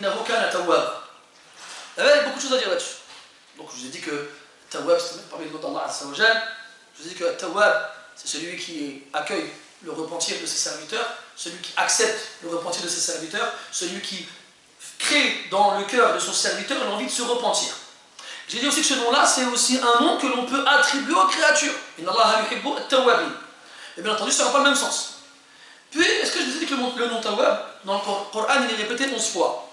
Il y a beaucoup de choses à dire là-dessus. Donc je vous ai dit que Tawwab, c'est parmi les noms d'Allah Azza wa Jal. Je vous ai dit que Tawwab, c'est celui qui accueille le repentir de ses serviteurs, celui qui accepte le repentir de ses serviteurs, celui qui crée dans le cœur de son serviteur l'envie de se repentir. J'ai dit aussi que ce nom-là, c'est aussi un nom que l'on peut attribuer aux créatures. Inna Allaha yuhibbu at-tawwabin. Et bien entendu, ça n'a pas le même sens. Puis, est-ce que je vous ai dit que le nom Tawwab, dans le Coran, il est répété 11 fois.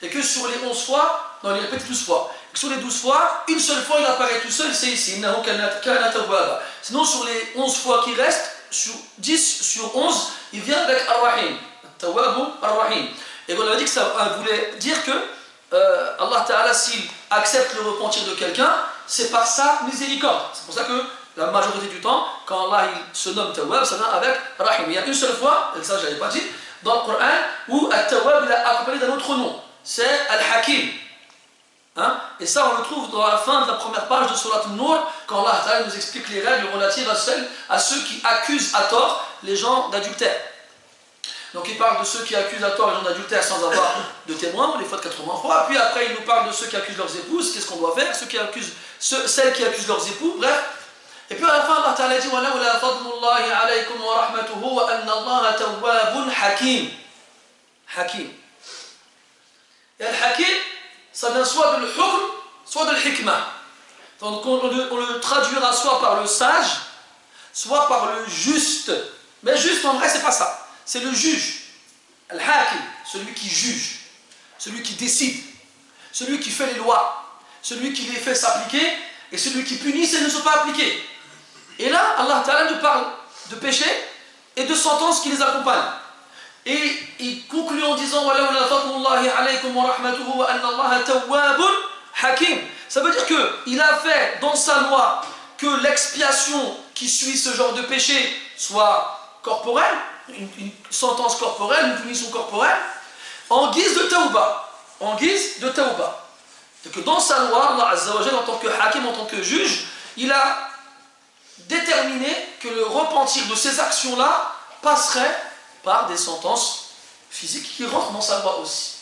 Et que sur les 11 fois, non, il est répété 12 fois. Et que sur les 12 fois, une seule fois, il apparaît tout seul, c'est ici. Innahu kana tawwaba. Sinon, sur les 11 fois qui restent, sur 10 sur 11, il vient avec Ar-Rahim. Tawwabu Ar-Rahim. Et on avait dit que ça voulait dire que Allah Ta'ala, s'il accepte le repentir de quelqu'un, c'est par sa miséricorde. C'est pour ça que la majorité du temps, quand Allah il se nomme Tawwab, ça vient avec Rahim. Il y a une seule fois, et ça je n'avais pas dit, dans le Coran, où At-Tawwab est accompagné d'un autre nom. C'est Al-Hakim. Hein? Et ça, on le trouve dans la fin de la première page de Surat An-Nur, quand Allah Ta'ala nous explique les règles relatives à ceux qui accusent à tort les gens d'adultère. Donc il parle de ceux qui accusent à tort les gens d'adultère sans avoir de témoins, les fois de 83. Puis après, il nous parle de ceux qui accusent leurs épouses, qu'est-ce qu'on doit faire, celles qui accusent leurs époux, bref. Et puis à la fin, Allah Ta'ala dit وَلَوْلَا فَضْلُ اللَّهِ عَلَيْكُمْ وَرَحْمَتُهُ وَأَنَّ اللَّهَ تَوَّابٌ حَكِيمٌ. Hakim. Et Al-Hakim, ça vient soit de l'hukm, soit de l'hikmah. Donc on le traduira soit par le sage, soit par le juste. Mais juste, en vrai, c'est pas ça. C'est le juge. Al-Hakim, celui qui juge, celui qui décide, celui qui fait les lois, celui qui les fait s'appliquer, et celui qui punit si elles ne sont pas appliquées. Et là, Allah Ta'ala nous parle de péché et de sentences qui les accompagnent. Et il conclut en disant ça veut dire qu'il a fait dans sa loi que l'expiation qui suit ce genre de péché soit corporelle, une sentence corporelle, une punition corporelle, en guise de tawba. En guise de tawba. C'est que dans sa loi, Allah Azza wa Jalla, en tant que hakim, en tant que juge, il a déterminé que le repentir de ces actions-là passerait par des sentences physiques qui rentrent dans sa loi aussi.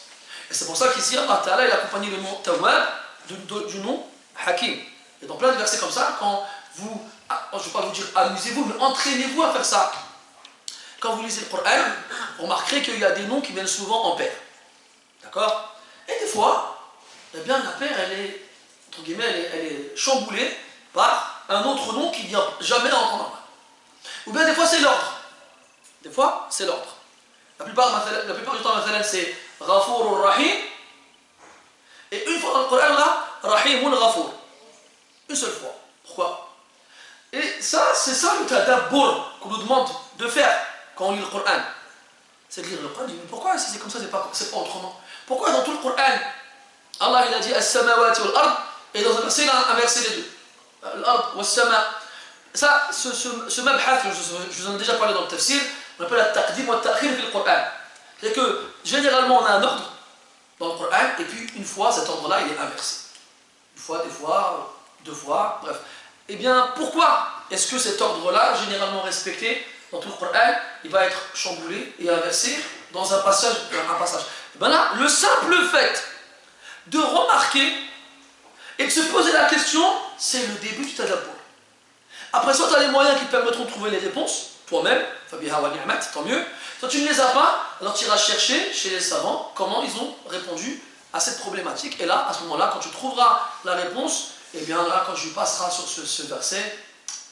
Et c'est pour ça qu'ici, Allah Ta'ala, il a accompagné le nom Tawwab du nom Hakim. Et dans plein de versets comme ça, quand vous, je ne vais pas vous dire amusez-vous, mais entraînez-vous à faire ça. Quand vous lisez le Coran, vous remarquerez qu'il y a des noms qui viennent souvent en paire. D'accord? Et des fois, eh bien, la paire, elle est, entre guillemets, elle est chamboulée par un autre nom qui ne vient jamais en temps normal. Ou bien des fois, c'est l'ordre. Des fois, c'est l'ordre. La plupart du temps, c'est Ghafour Rahim. Et une fois dans le Coran, là, Rahimun Ghafour. Une seule fois. Pourquoi? Et ça, c'est ça le tadabbur qu'on nous demande de faire quand on lit le Coran. C'est de lire le Coran, on dit, mais pourquoi si c'est comme ça, c'est pas autrement? Pourquoi dans tout le Coran, Allah il a dit As-samawati wal-ard, et dans un verset, il a inversé les deux. Al-ard was-sama. Ça, ce mabhath, je vous en ai déjà parlé dans le tafsir, on appelle la taqdim wa ta'khir dans le Coran. C'est que généralement on a un ordre dans le Coran, et puis une fois cet ordre-là il est inversé. Une fois, des fois, deux fois, bref. Eh bien pourquoi est-ce que cet ordre-là, généralement respecté dans tout le Coran, il va être chamboulé et inversé dans un passage? Et bien là, le simple fait de remarquer et de se poser la question, c'est le début du tadabbur. Après, soit tu as les moyens qui te permettront de trouver les réponses, toi-même, fabiha wa ni'mat, tant mieux. Soit tu ne les as pas, alors tu iras chercher chez les savants comment ils ont répondu à cette problématique. Et là, à ce moment-là, quand tu trouveras la réponse, et bien là, quand tu passeras sur ce verset,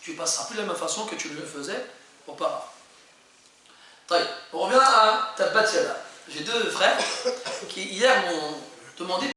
tu passeras plus de la même façon que tu le faisais auparavant. On revient à Tabbat Yada. J'ai deux frères qui hier m'ont demandé